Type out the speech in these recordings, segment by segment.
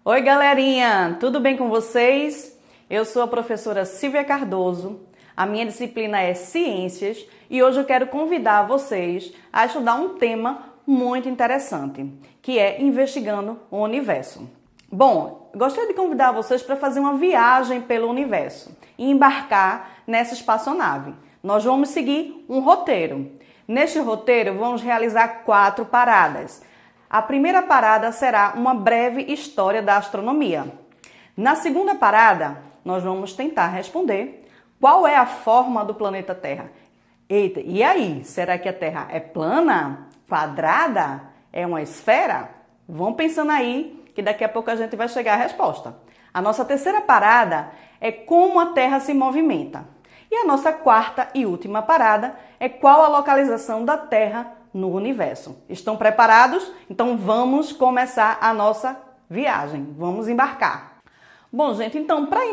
Oi, galerinha! Tudo bem com vocês? Eu sou a professora Silvia Cardoso. A minha disciplina é Ciências e hoje eu quero convidar vocês a estudar um tema muito interessante, que é investigando o universo. Bom, gostaria de convidar vocês para fazer uma viagem pelo universo e embarcar nessa espaçonave. Nós vamos seguir um roteiro. Neste roteiro, vamos realizar 4 paradas. A primeira parada será uma breve história da astronomia. Na segunda parada, nós vamos tentar responder qual é a forma do planeta Terra. Eita, e aí? Será que a Terra é plana? Quadrada? É uma esfera? Vão pensando aí que daqui a pouco a gente vai chegar à resposta. A nossa terceira parada é como a Terra se movimenta. E a nossa quarta e última parada é qual a localização da Terra no universo. Estão preparados? Então vamos começar a nossa viagem. Vamos embarcar. Bom, gente, então para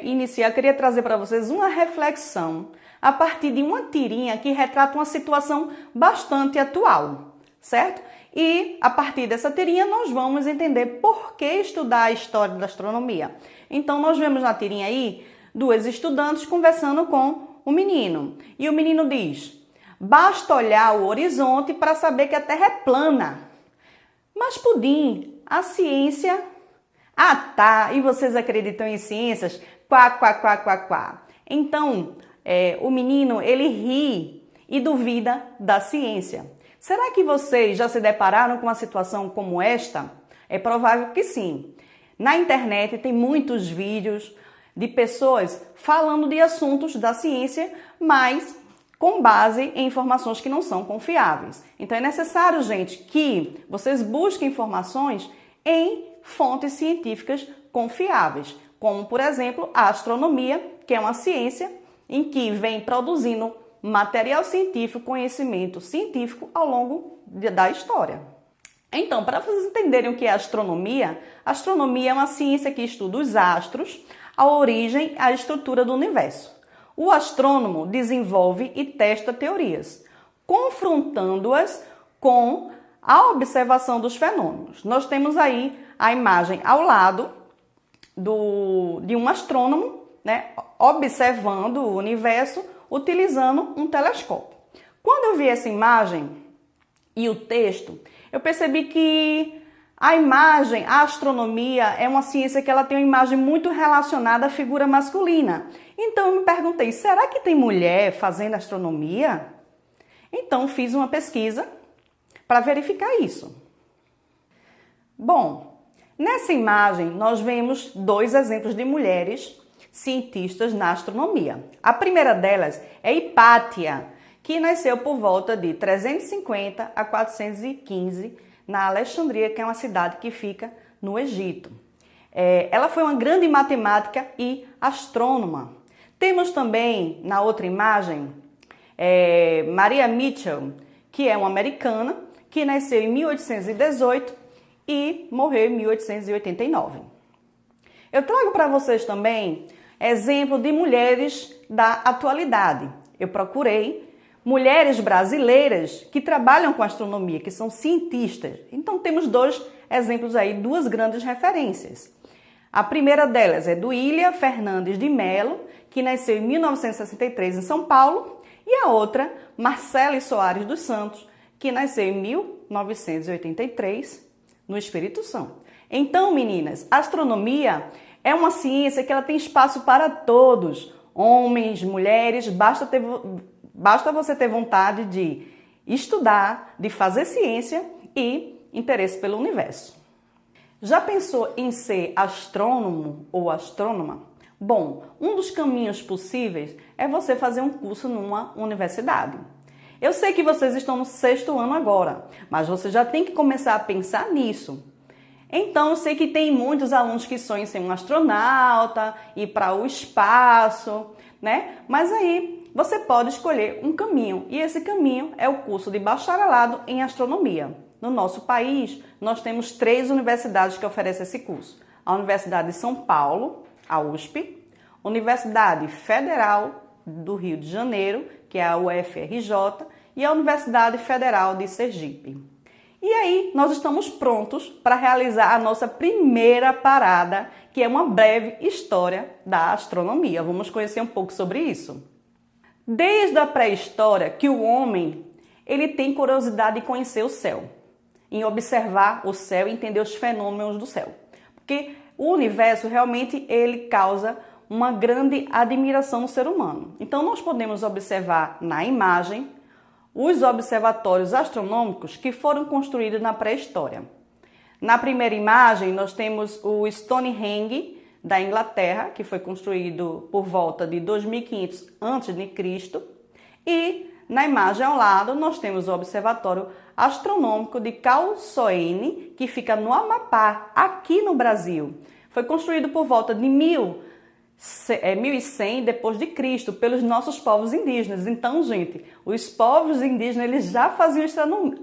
iniciar, eu queria trazer para vocês uma reflexão a partir de uma tirinha que retrata uma situação bastante atual, certo? E a partir dessa tirinha nós vamos entender por que estudar a história da astronomia. Então nós vemos na tirinha aí 2 estudantes conversando com o menino. E o menino diz: basta olhar o horizonte para saber que a Terra é plana. Mas Pudim, a ciência... Ah, tá, e vocês acreditam em ciências? Quá, quá, quá, quá, quá. Então, o menino, ele ri e duvida da ciência. Será que vocês já se depararam com uma situação como esta? É provável que sim. Na internet tem muitos vídeos de pessoas falando de assuntos da ciência, mas com base em informações que não são confiáveis. Então é necessário, gente, que vocês busquem informações em fontes científicas confiáveis, como, por exemplo, a astronomia, que é uma ciência em que vem produzindo material científico, conhecimento científico ao longo da história. Então, para vocês entenderem o que é astronomia é uma ciência que estuda os astros, a origem e a estrutura do universo. O astrônomo desenvolve e testa teorias, confrontando-as com a observação dos fenômenos. Nós temos aí a imagem ao lado de um astrônomo, né, observando o universo utilizando um telescópio. Quando eu vi essa imagem e o texto, eu percebi que a imagem, a astronomia, é uma ciência que ela tem uma imagem muito relacionada à figura masculina. Então eu me perguntei, será que tem mulher fazendo astronomia? Então fiz uma pesquisa para verificar isso. Bom, nessa imagem nós vemos 2 exemplos de mulheres cientistas na astronomia. A primeira delas é Hipátia, que nasceu por volta de 350 a 415 na Alexandria, que é uma cidade que fica no Egito. Ela foi uma grande matemática e astrônoma. Temos também, na outra imagem, Maria Mitchell, que é uma americana, que nasceu em 1818 e morreu em 1889. Eu trago para vocês também exemplo de mulheres da atualidade. Eu procurei mulheres brasileiras que trabalham com astronomia, que são cientistas. Então temos 2 exemplos aí, 2 grandes referências. A primeira delas é Duília Fernandes de Mello, que nasceu em 1963 em São Paulo, e a outra, Marcele Soares dos Santos, que nasceu em 1983 no Espírito Santo. Então, meninas, a astronomia é uma ciência que ela tem espaço para todos, homens, mulheres, basta você ter vontade de estudar, de fazer ciência e interesse pelo universo. Já pensou em ser astrônomo ou astrônoma? Bom, um dos caminhos possíveis é você fazer um curso numa universidade. Eu sei que vocês estão no 6º ano agora, mas você já tem que começar a pensar nisso. Então, eu sei que tem muitos alunos que sonham em ser um astronauta, ir para o espaço, né? Mas aí você pode escolher um caminho, e esse caminho é o curso de bacharelado em astronomia. No nosso país, nós temos 3 universidades que oferecem esse curso. A Universidade de São Paulo, a USP, Universidade Federal do Rio de Janeiro, que é a UFRJ, e a Universidade Federal de Sergipe. E aí, nós estamos prontos para realizar a nossa primeira parada, que é uma breve história da astronomia. Vamos conhecer um pouco sobre isso. Desde a pré-história que o homem ele tem curiosidade em conhecer o céu, em observar o céu e entender os fenômenos do céu. Porque o universo realmente ele causa uma grande admiração no ser humano. Então nós podemos observar na imagem os observatórios astronômicos que foram construídos na pré-história. Na primeira imagem nós temos o Stonehenge da Inglaterra, que foi construído por volta de 2500 a.C. E na imagem ao lado nós temos o Observatório Astronômico de Calçoene, que fica no Amapá, aqui no Brasil. Foi construído por volta de 1100 depois de Cristo pelos nossos povos indígenas. Então, gente, os povos indígenas eles já faziam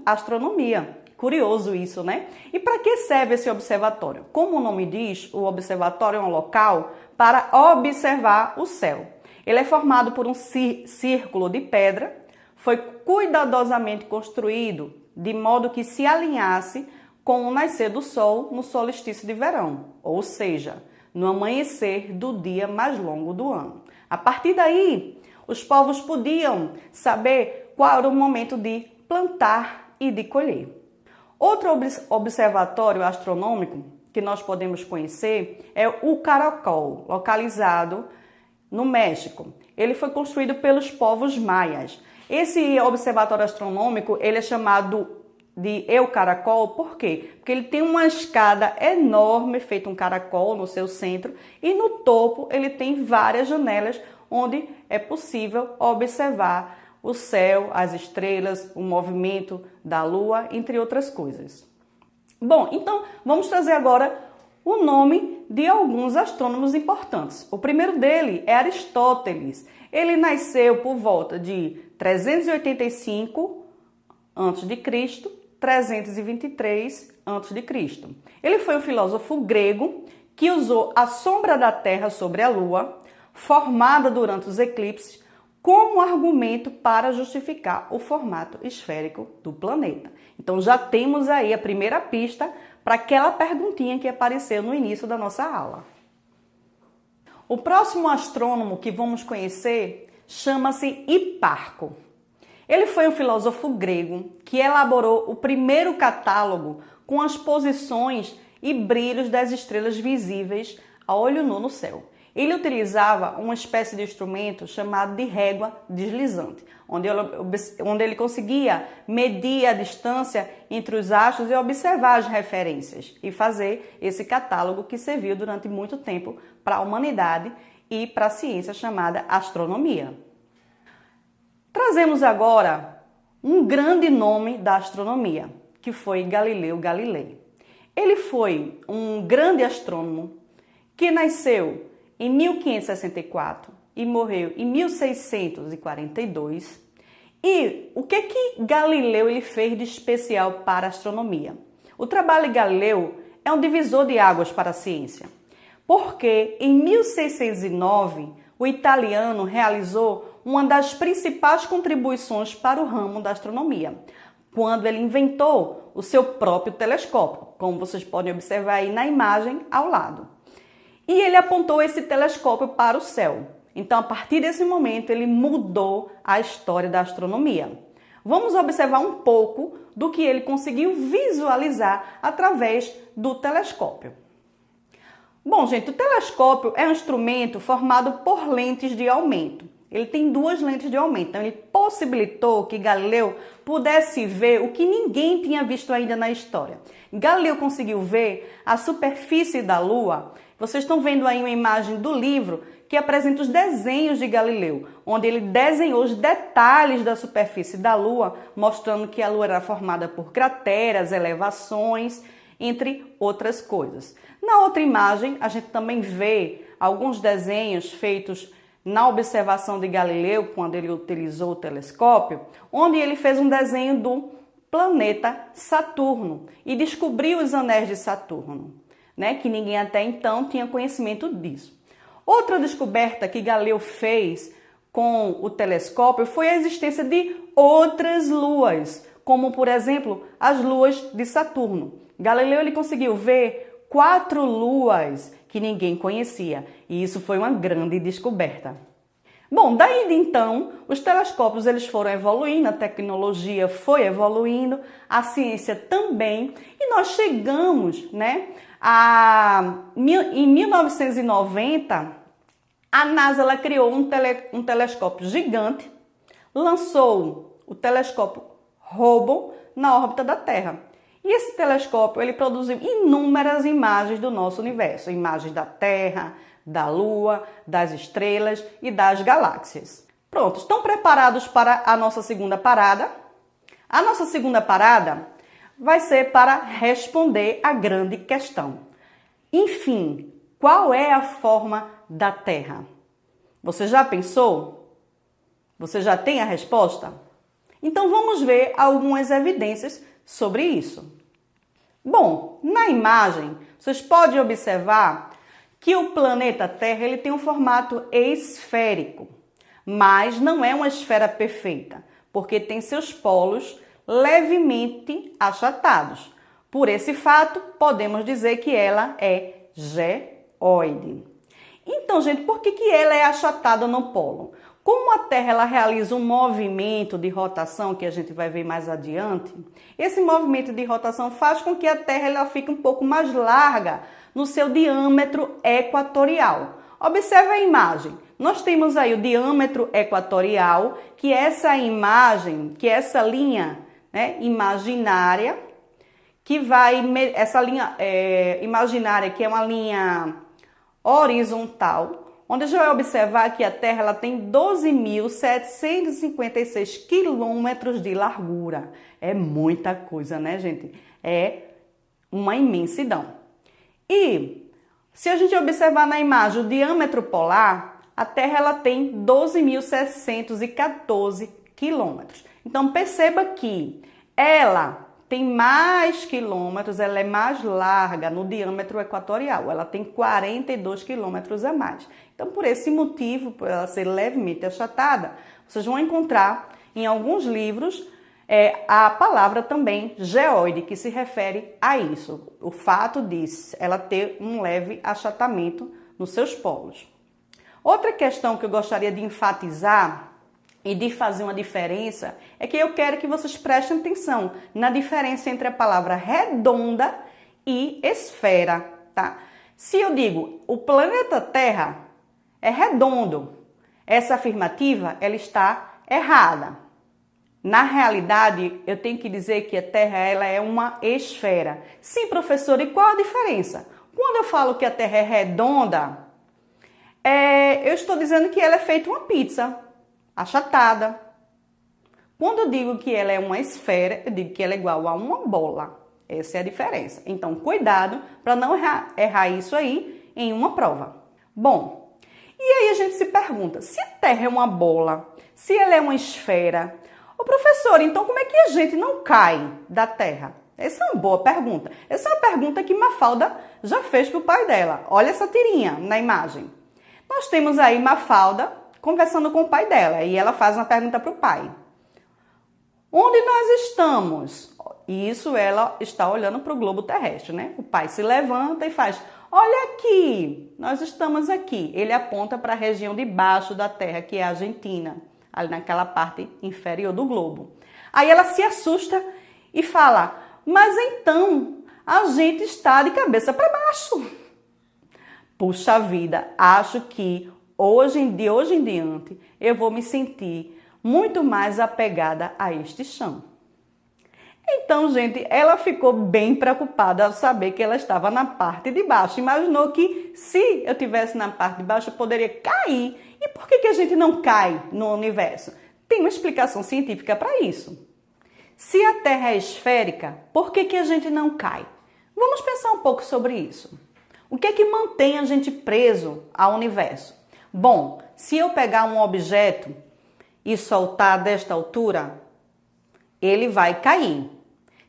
astronomia. Curioso isso, né? E para que serve esse observatório? Como o nome diz, o observatório é um local para observar o céu. Ele é formado por um círculo de pedra, foi cuidadosamente construído de modo que se alinhasse com o nascer do sol no solstício de verão, ou seja, no amanhecer do dia mais longo do ano. A partir daí, os povos podiam saber qual era o momento de plantar e de colher. Outro observatório astronômico que nós podemos conhecer é o Caracol, localizado no México. Ele foi construído pelos povos maias. Esse observatório astronômico ele é chamado de El Caracol, por quê? Porque ele tem uma escada enorme, feito um caracol no seu centro, e no topo ele tem várias janelas onde é possível observar o céu, as estrelas, o movimento da lua, entre outras coisas. Bom, então vamos trazer agora o nome de alguns astrônomos importantes. O primeiro dele é Aristóteles. Ele nasceu por volta de 385 a.C., 323 a.C. Ele foi um filósofo grego que usou a sombra da Terra sobre a Lua, formada durante os eclipses, como argumento para justificar o formato esférico do planeta. Então já temos aí a primeira pista para aquela perguntinha que apareceu no início da nossa aula. O próximo astrônomo que vamos conhecer chama-se Hiparco. Ele foi um filósofo grego que elaborou o primeiro catálogo com as posições e brilhos das estrelas visíveis a olho nu no céu. Ele utilizava uma espécie de instrumento chamado de régua deslizante, onde ele conseguia medir a distância entre os astros e observar as referências e fazer esse catálogo que serviu durante muito tempo para a humanidade e para a ciência chamada astronomia. Trazemos agora um grande nome da astronomia, que foi Galileu Galilei. Ele foi um grande astrônomo que nasceu em 1564 e morreu em 1642. E o que Galileu ele fez de especial para a astronomia? O trabalho de Galileu é um divisor de águas para a ciência, porque em 1609 o italiano realizou uma das principais contribuições para o ramo da astronomia, quando ele inventou o seu próprio telescópio, como vocês podem observar aí na imagem ao lado. E ele apontou esse telescópio para o céu. Então, a partir desse momento, ele mudou a história da astronomia. Vamos observar um pouco do que ele conseguiu visualizar através do telescópio. Bom, gente, o telescópio é um instrumento formado por lentes de aumento. Ele tem duas lentes de aumento, então ele possibilitou que Galileu pudesse ver o que ninguém tinha visto ainda na história. Galileu conseguiu ver a superfície da Lua. Vocês estão vendo aí uma imagem do livro que apresenta os desenhos de Galileu, onde ele desenhou os detalhes da superfície da Lua, mostrando que a Lua era formada por crateras, elevações, entre outras coisas. Na outra imagem, a gente também vê alguns desenhos feitos na observação de Galileu, quando ele utilizou o telescópio, onde ele fez um desenho do planeta Saturno e descobriu os anéis de Saturno, né? Que ninguém até então tinha conhecimento disso. Outra descoberta que Galileu fez com o telescópio foi a existência de outras luas, como por exemplo as luas de Saturno. Galileu ele conseguiu ver 4 luas que ninguém conhecia e isso foi uma grande descoberta. Bom, daí de então, os telescópios eles foram evoluindo, a tecnologia foi evoluindo, a ciência também, e nós chegamos, né, em 1990, a NASA ela criou um telescópio gigante, lançou o telescópio Hubble na órbita da Terra. E esse telescópio ele produziu inúmeras imagens do nosso universo, imagens da Terra, da Lua, das estrelas e das galáxias. Pronto, estão preparados para a nossa segunda parada? A nossa segunda parada vai ser para responder a grande questão. Enfim, qual é a forma da Terra? Você já pensou? Você já tem a resposta? Então vamos ver algumas evidências sobre isso. Bom, na imagem, vocês podem observar que o planeta Terra ele tem um formato esférico, mas não é uma esfera perfeita, porque tem seus polos levemente achatados. Por esse fato, podemos dizer que ela é geóide. Então, gente, por que ela é achatada no polo? Como a Terra ela realiza um movimento de rotação, que a gente vai ver mais adiante, esse movimento de rotação faz com que a Terra ela fique um pouco mais larga no seu diâmetro equatorial. Observe a imagem. Nós temos aí o diâmetro equatorial, que é essa imagem, que é essa linha, né, imaginária, que vai, essa linha imaginária, que é uma linha horizontal, onde a gente vai observar que a Terra ela tem 12.756 quilômetros de largura. É muita coisa, né, gente? É uma imensidão. E se a gente observar na imagem o diâmetro polar, a Terra ela tem 12.614 quilômetros. Então perceba que ela tem mais quilômetros, ela é mais larga no diâmetro equatorial, ela tem 42 quilômetros a mais. Então, por esse motivo, por ela ser levemente achatada, vocês vão encontrar em alguns livros a palavra também geóide, que se refere a isso, o fato de ela ter um leve achatamento nos seus polos. Outra questão que eu gostaria de enfatizar e de fazer uma diferença é que eu quero que vocês prestem atenção na diferença entre a palavra redonda e esfera, tá? Se eu digo o planeta Terra é redondo, essa afirmativa ela está errada. Na realidade, eu tenho que dizer que a Terra ela é uma esfera. Sim, professor, e qual a diferença? Quando eu falo que a Terra é redonda, eu estou dizendo que ela é feita uma pizza achatada. Quando eu digo que ela é uma esfera, eu digo que ela é igual a uma bola. Essa é a diferença. Então, cuidado para não errar isso aí em uma prova. Bom, e aí a gente se pergunta, se a Terra é uma bola, se ela é uma esfera, ô professor, então como é que a gente não cai da Terra? Essa é uma boa pergunta. Essa é uma pergunta que Mafalda já fez para o pai dela. Olha essa tirinha na imagem. Nós temos aí Mafalda conversando com o pai dela e ela faz uma pergunta para o pai. Onde nós estamos? Isso ela está olhando para o globo terrestre, né? O pai se levanta e faz, olha aqui, nós estamos aqui. Ele aponta para a região de baixo da Terra, que é a Argentina, ali naquela parte inferior do globo. Aí ela se assusta e fala, mas então a gente está de cabeça para baixo. Puxa vida, acho que de hoje em diante eu vou me sentir muito mais apegada a este chão. Então, gente, ela ficou bem preocupada ao saber que ela estava na parte de baixo. Imaginou que se eu estivesse na parte de baixo eu poderia cair. E por que a gente não cai no universo? Tem uma explicação científica para isso. Se a Terra é esférica, por que a gente não cai? Vamos pensar um pouco sobre isso. O que é que mantém a gente preso ao universo? Bom, se eu pegar um objeto e soltar desta altura, ele vai cair.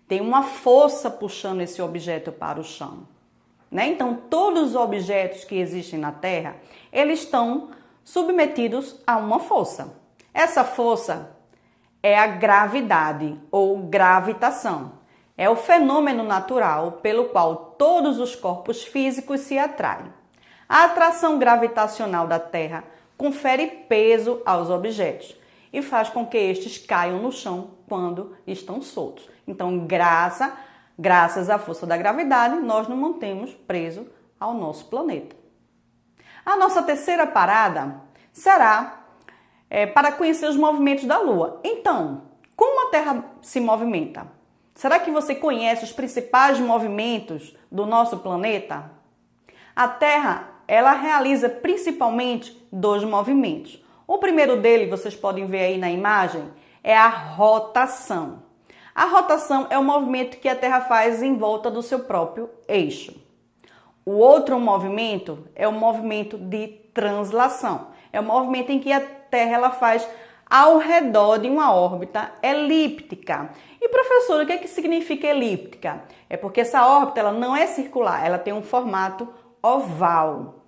Tem uma força puxando esse objeto para o chão, né? Então, todos os objetos que existem na Terra, eles estão submetidos a uma força. Essa força é a gravidade ou gravitação. É o fenômeno natural pelo qual todos os corpos físicos se atraem. A atração gravitacional da Terra confere peso aos objetos e faz com que estes caiam no chão quando estão soltos. Então, graças à força da gravidade, nós nos mantemos presos ao nosso planeta. A nossa terceira parada será para conhecer os movimentos da Lua. Então, como a Terra se movimenta? Será que você conhece os principais movimentos do nosso planeta? A Terra, ela realiza principalmente 2 movimentos. O primeiro dele, vocês podem ver aí na imagem, é a rotação. A rotação é o movimento que a Terra faz em volta do seu próprio eixo. O outro movimento é o movimento de translação. É o movimento em que a Terra ela faz ao redor de uma órbita elíptica. E professor, o que significa elíptica? É porque essa órbita ela não é circular, ela tem um formato oval.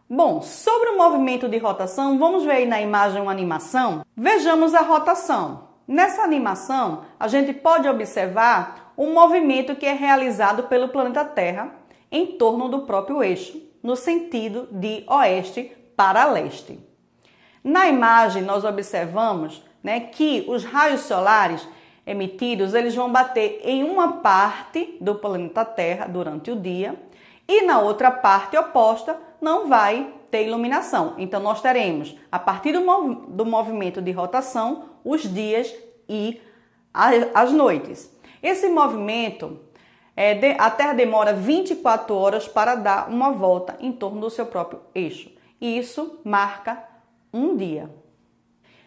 Bom, sobre o movimento de rotação, vamos ver aí na imagem uma animação? Vejamos a rotação. Nessa animação, a gente pode observar um movimento que é realizado pelo planeta Terra em torno do próprio eixo, no sentido de oeste para leste. Na imagem, nós observamos que os raios solares emitidos eles vão bater em uma parte do planeta Terra durante o dia e na outra parte oposta não vai ter iluminação. Então, nós teremos, a partir do movimento de rotação, os dias e as noites. Esse movimento, a Terra demora 24 horas para dar uma volta em torno do seu próprio eixo. E isso marca um dia.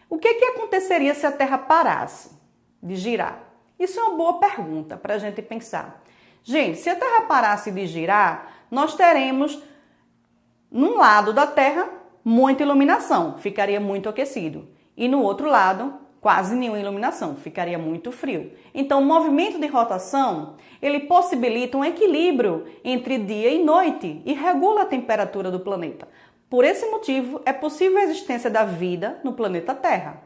O que aconteceria se a Terra parasse de girar? Isso é uma boa pergunta para a gente pensar. Gente, se a Terra parasse de girar, nós teremos, num lado da Terra, muita iluminação, ficaria muito aquecido. E no outro lado, quase nenhuma iluminação, ficaria muito frio. Então, o movimento de rotação, ele possibilita um equilíbrio entre dia e noite e regula a temperatura do planeta. Por esse motivo, é possível a existência da vida no planeta Terra.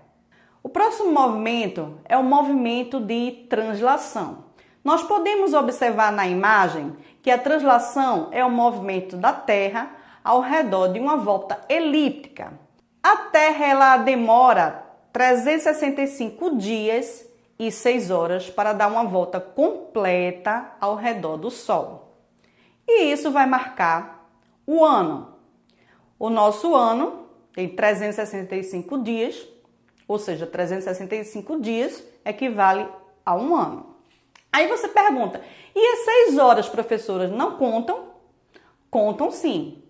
O próximo movimento é o movimento de translação. Nós podemos observar na imagem que a translação é o movimento da Terra ao redor de uma volta elíptica. A Terra ela demora 365 dias e 6 horas para dar uma volta completa ao redor do Sol. E isso vai marcar o ano. O nosso ano tem 365 dias, ou seja, 365 dias equivale a um ano. Aí você pergunta, e as 6 horas, professoras, não contam? Contam sim.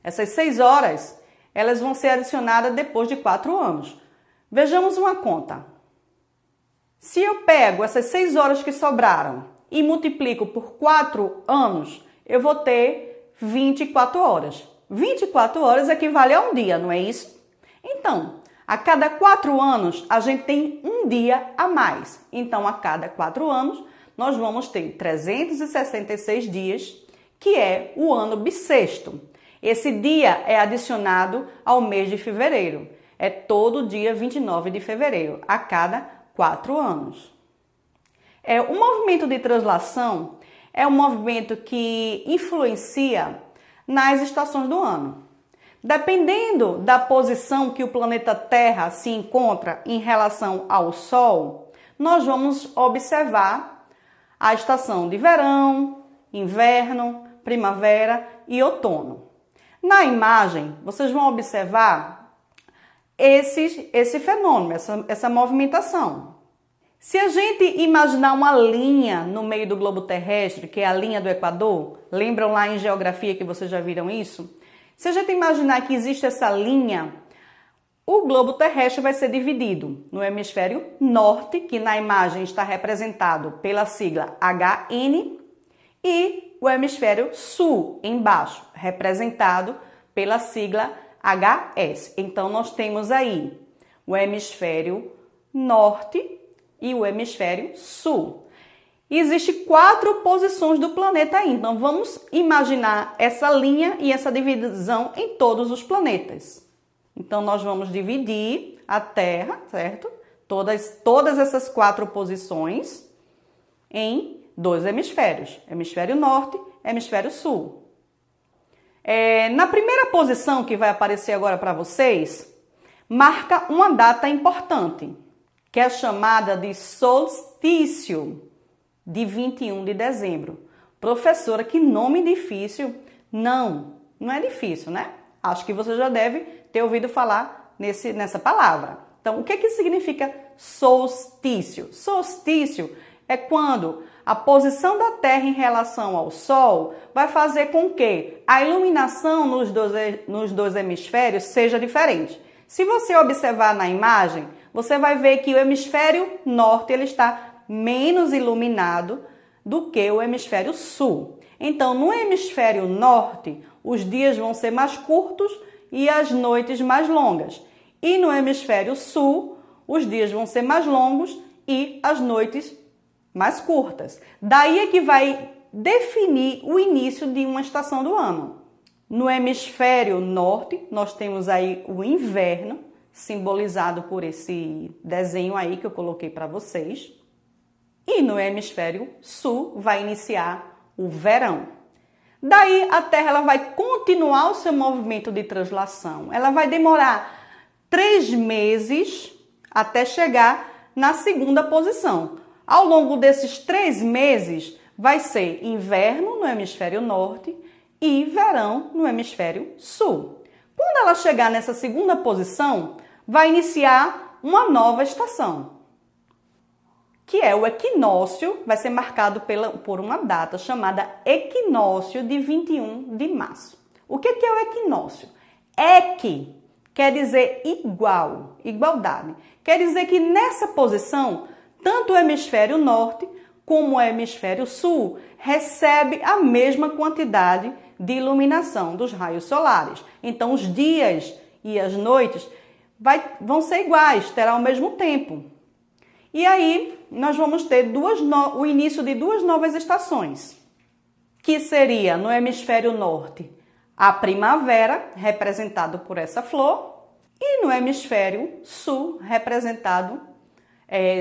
Essas 6 horas, elas vão ser adicionadas depois de 4 anos. Vejamos uma conta. Se eu pego essas 6 horas que sobraram e multiplico por 4 anos, eu vou ter 24 horas. 24 horas equivale a um dia, não é isso? Então, a cada 4 anos, a gente tem um dia a mais. Então, a cada 4 anos, nós vamos ter 366 dias, que é o ano bissexto. Esse dia é adicionado ao mês de fevereiro. É todo dia 29 de fevereiro, a cada 4 anos. O movimento de translação é um movimento que influencia nas estações do ano. Dependendo da posição que o planeta Terra se encontra em relação ao Sol, nós vamos observar a estação de verão, inverno, primavera e outono. Na imagem, vocês vão observar esse fenômeno, essa movimentação. Se a gente imaginar uma linha no meio do globo terrestre, que é a linha do Equador, lembram lá em geografia que vocês já viram isso? Se a gente imaginar que existe essa linha, o globo terrestre vai ser dividido no hemisfério norte, que na imagem está representado pela sigla HN, e o hemisfério sul, embaixo, representado pela sigla HS. Então, nós temos aí o hemisfério norte e o hemisfério sul. Existem 4 posições do planeta aí. Então, vamos imaginar essa linha e essa divisão em todos os planetas. Então, nós vamos dividir a Terra, certo? todas essas 4 posições em 2 hemisférios, hemisfério norte, hemisfério sul. Na primeira posição que vai aparecer agora para vocês, marca uma data importante, que é chamada de solstício, de 21 de dezembro. Professora, que nome difícil. Não é difícil, né? Acho que você já deve ter ouvido falar nessa palavra. Então, o que significa solstício? Solstício é quando a posição da Terra em relação ao Sol vai fazer com que a iluminação nos dois hemisférios seja diferente. Se você observar na imagem, você vai ver que o hemisfério norte ele está menos iluminado do que o hemisfério sul. Então, no hemisfério norte, os dias vão ser mais curtos e as noites mais longas. E no hemisfério sul, os dias vão ser mais longos e as noites mais curtas. Daí é que vai definir o início de uma estação do ano. No hemisfério norte, nós temos aí o inverno, simbolizado por esse desenho aí que eu coloquei para vocês. E no hemisfério sul vai iniciar o verão. Daí a Terra ela vai continuar o seu movimento de translação. Ela vai demorar 3 meses até chegar na segunda posição. Ao longo desses 3 meses vai ser inverno no hemisfério norte e verão no hemisfério sul. Quando ela chegar nessa segunda posição, vai iniciar uma nova estação, que é o equinócio, vai ser marcado por uma data chamada equinócio de 21 de março. O que é o equinócio? Equi quer dizer igual, igualdade. Quer dizer que nessa posição, tanto o hemisfério norte como o hemisfério sul recebe a mesma quantidade de iluminação dos raios solares. Então, os dias e as noites vão ser iguais, terá o mesmo tempo. E aí, nós vamos ter o início de 2 novas estações, que seria no hemisfério norte a primavera, representado por essa flor, e no hemisfério sul,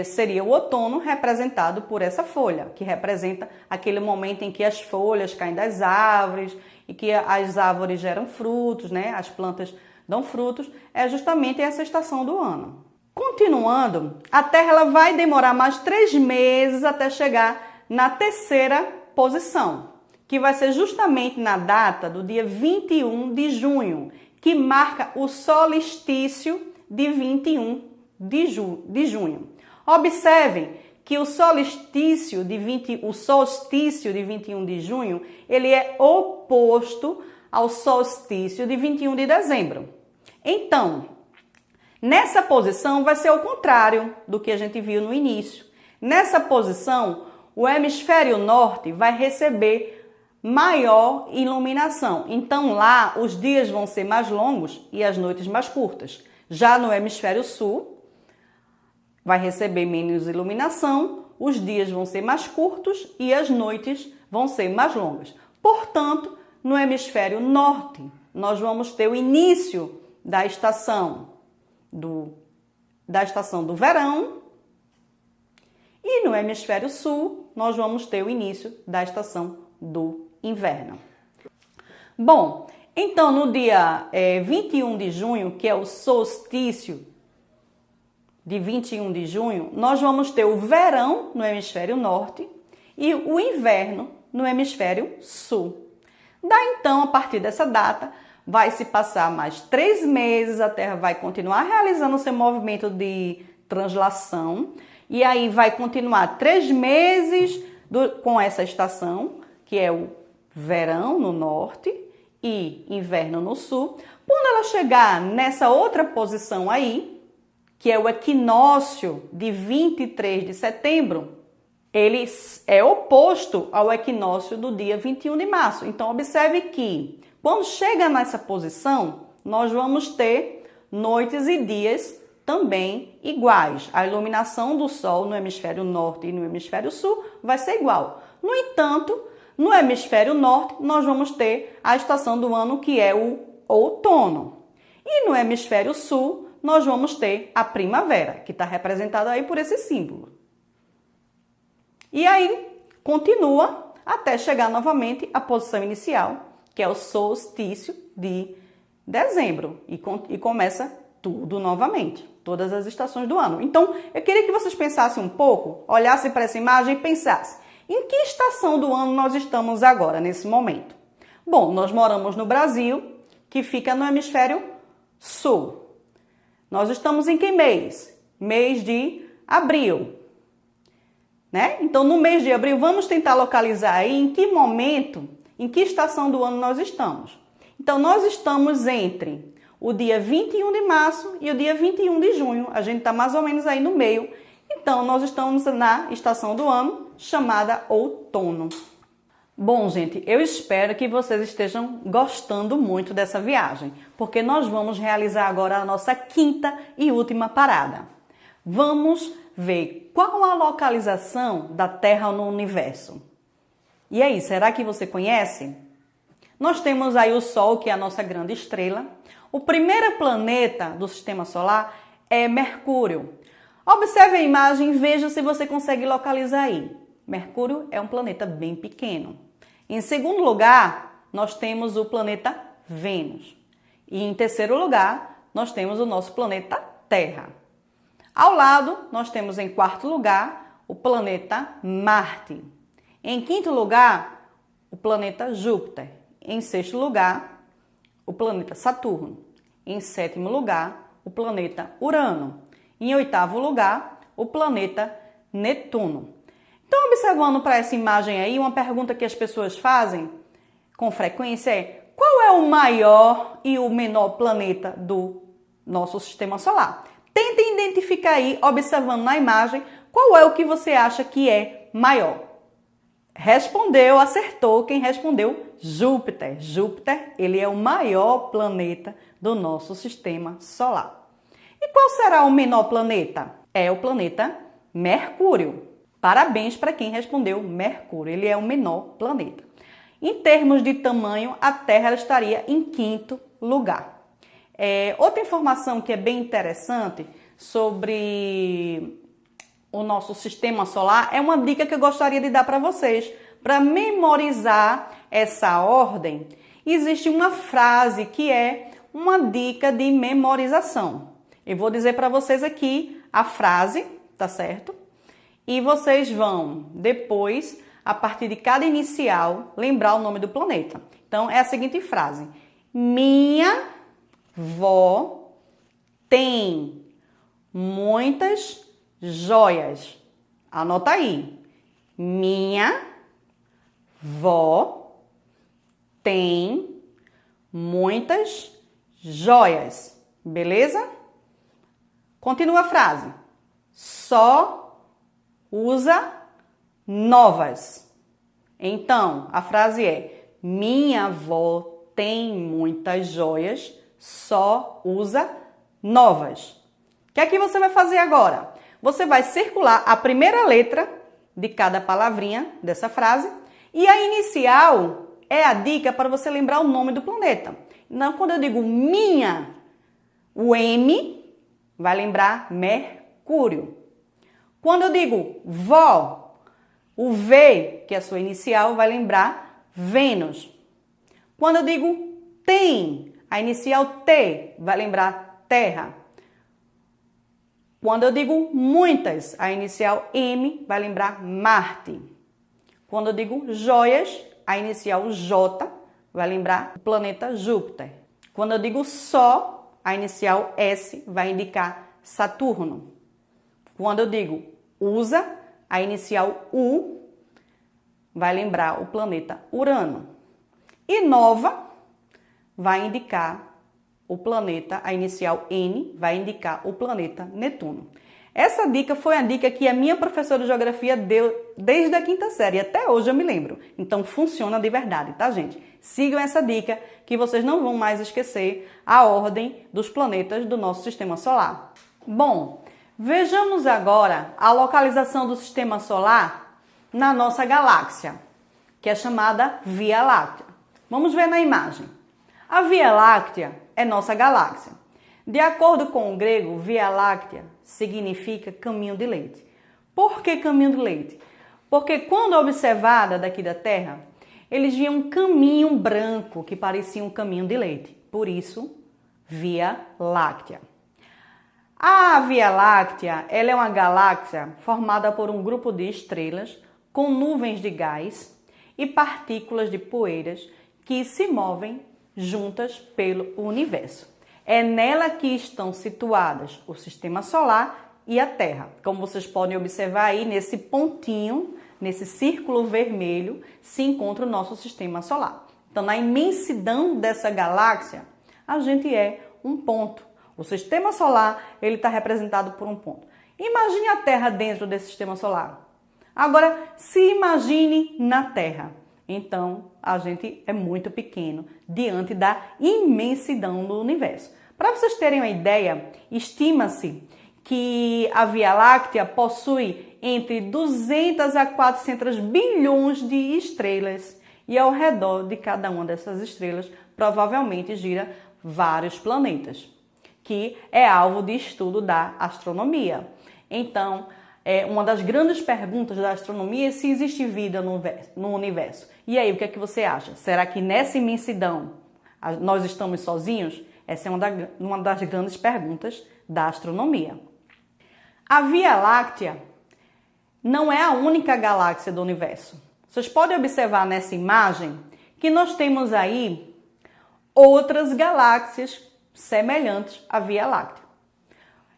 seria o outono, representado por essa folha, que representa aquele momento em que as folhas caem das árvores e que as árvores geram frutos, né? As plantas dão frutos, é justamente essa estação do ano. Continuando, a Terra ela vai demorar mais 3 meses até chegar na terceira posição, que vai ser justamente na data do dia 21 de junho, que marca o solstício de 21 de junho. Observem que o solstício de 21 de junho, ele é oposto ao solstício de 21 de dezembro. Então, nessa posição vai ser o contrário do que a gente viu no início. Nessa posição, o hemisfério norte vai receber maior iluminação. Então lá os dias vão ser mais longos e as noites mais curtas. Já no hemisfério sul, vai receber menos iluminação, os dias vão ser mais curtos e as noites vão ser mais longas. Portanto, no hemisfério norte, nós vamos ter o início da estação do verão, e no hemisfério sul nós vamos ter o início da estação do inverno. Bom, então no dia 21 de junho, que é o solstício de 21 de junho, nós vamos ter o verão no hemisfério norte e o inverno no hemisfério sul. Daí então, a partir dessa data, vai se passar mais 3 meses, a Terra vai continuar realizando seu movimento de translação e aí vai continuar 3 meses com essa estação, que é o verão no norte e inverno no sul. Quando ela chegar nessa outra posição aí, que é o equinócio de 23 de setembro, ele é oposto ao equinócio do dia 21 de março. Então, observe que quando chega nessa posição, nós vamos ter noites e dias também iguais. A iluminação do Sol no hemisfério norte e no hemisfério sul vai ser igual. No entanto, no hemisfério norte, nós vamos ter a estação do ano que é o outono. E no hemisfério sul, nós vamos ter a primavera, que está representada aí por esse símbolo. E aí, continua até chegar novamente à posição inicial, que é o solstício de dezembro. E começa tudo novamente, todas as estações do ano. Então, eu queria que vocês pensassem um pouco, olhassem para essa imagem e pensassem, em que estação do ano nós estamos agora, nesse momento? Bom, nós moramos no Brasil, que fica no hemisfério sul. Nós estamos em que mês? Mês de abril. Né? Então, no mês de abril, vamos tentar localizar aí em que momento, em que estação do ano nós estamos. Então, nós estamos entre o dia 21 de março e o dia 21 de junho. A gente está mais ou menos aí no meio. Então, nós estamos na estação do ano chamada outono. Bom, gente, eu espero que vocês estejam gostando muito dessa viagem, porque nós vamos realizar agora a nossa quinta e última parada. Vamos ver qual a localização da Terra no universo. E aí, será que você conhece? Nós temos aí o Sol, que é a nossa grande estrela. O primeiro planeta do Sistema Solar é Mercúrio. Observe a imagem e veja se você consegue localizar aí. Mercúrio é um planeta bem pequeno. Em segundo lugar, nós temos o planeta Vênus. E em terceiro lugar, nós temos o nosso planeta Terra. Ao lado, nós temos em quarto lugar o planeta Marte. Em quinto lugar, o planeta Júpiter. Em sexto lugar, o planeta Saturno. Em sétimo lugar, o planeta Urano. Em oitavo lugar, o planeta Netuno. Então, observando para essa imagem aí, uma pergunta que as pessoas fazem com frequência é: qual é o maior e o menor planeta do nosso sistema solar? Tente identificar aí, observando na imagem, qual é o que você acha que é maior. Respondeu, acertou. Quem respondeu? Júpiter. Júpiter, ele é o maior planeta do nosso sistema solar. E qual será o menor planeta? É o planeta Mercúrio. Parabéns para quem respondeu Mercúrio, ele é o menor planeta. Em termos de tamanho, a Terra estaria em quinto lugar. Outra informação que é bem interessante sobre o nosso sistema solar é uma dica que eu gostaria de dar para vocês. Para memorizar essa ordem, existe uma frase que é uma dica de memorização. Eu vou dizer para vocês aqui a frase, tá certo? E vocês vão, depois, a partir de cada inicial, lembrar o nome do planeta. Então, é a seguinte frase. Minha vó tem muitas joias. Anota aí. Minha vó tem muitas joias. Beleza? Continua a frase. Só usa novas. Então, a frase é: minha avó tem muitas joias, só usa novas. O que é que você vai fazer agora? Você vai circular a primeira letra de cada palavrinha dessa frase e a inicial é a dica para você lembrar o nome do planeta. Então, quando eu digo minha, o M vai lembrar Mercúrio. Quando eu digo vó, o V, que é a sua inicial, vai lembrar Vênus. Quando eu digo tem, a inicial T vai lembrar Terra. Quando eu digo muitas, a inicial M vai lembrar Marte. Quando eu digo joias, a inicial J vai lembrar o planeta Júpiter. Quando eu digo só, a inicial S vai indicar Saturno. Quando eu digo usa, a inicial U vai lembrar o planeta Urano. E nova vai indicar o planeta, a inicial N vai indicar o planeta Netuno. Essa dica foi a dica que a minha professora de geografia deu desde a quinta série, até hoje eu me lembro. Então funciona de verdade, tá, gente? Sigam essa dica que vocês não vão mais esquecer a ordem dos planetas do nosso sistema solar. Bom, vejamos agora a localização do sistema solar na nossa galáxia, que é chamada Via Láctea. Vamos ver na imagem. A Via Láctea é nossa galáxia. De acordo com o grego, Via Láctea significa caminho de leite. Por que caminho de leite? Porque quando observada daqui da Terra, eles viam um caminho branco que parecia um caminho de leite. Por isso, Via Láctea. A Via Láctea, ela é uma galáxia formada por um grupo de estrelas com nuvens de gás e partículas de poeiras que se movem juntas pelo universo. É nela que estão situadas o Sistema Solar e a Terra. Como vocês podem observar aí, nesse pontinho, nesse círculo vermelho, se encontra o nosso Sistema Solar. Então, na imensidão dessa galáxia, a gente é um ponto. O Sistema Solar, ele está representado por um ponto. Imagine a Terra dentro desse Sistema Solar. Agora, se imagine na Terra. Então, a gente é muito pequeno diante da imensidão do universo. Para vocês terem uma ideia, estima-se que a Via Láctea possui entre 200 a 400 bilhões de estrelas e ao redor de cada uma dessas estrelas provavelmente gira vários planetas, que é alvo de estudo da astronomia. Então, uma das grandes perguntas da astronomia é se existe vida no universo. E aí, o que é que você acha? Será que nessa imensidão nós estamos sozinhos? Essa é uma das grandes perguntas da astronomia. A Via Láctea não é a única galáxia do universo. Vocês podem observar nessa imagem que nós temos aí outras galáxias semelhantes à Via Láctea.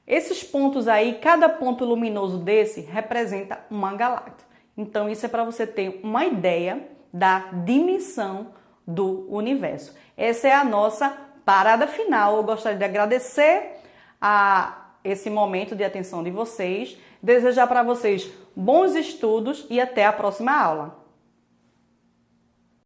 Esses pontos aí, cada ponto luminoso desse representa uma galáxia. Então, isso é para você ter uma ideia da dimensão do universo. Essa é a nossa parada final. Eu gostaria de agradecer a esse momento de atenção de vocês, desejar para vocês bons estudos e até a próxima aula.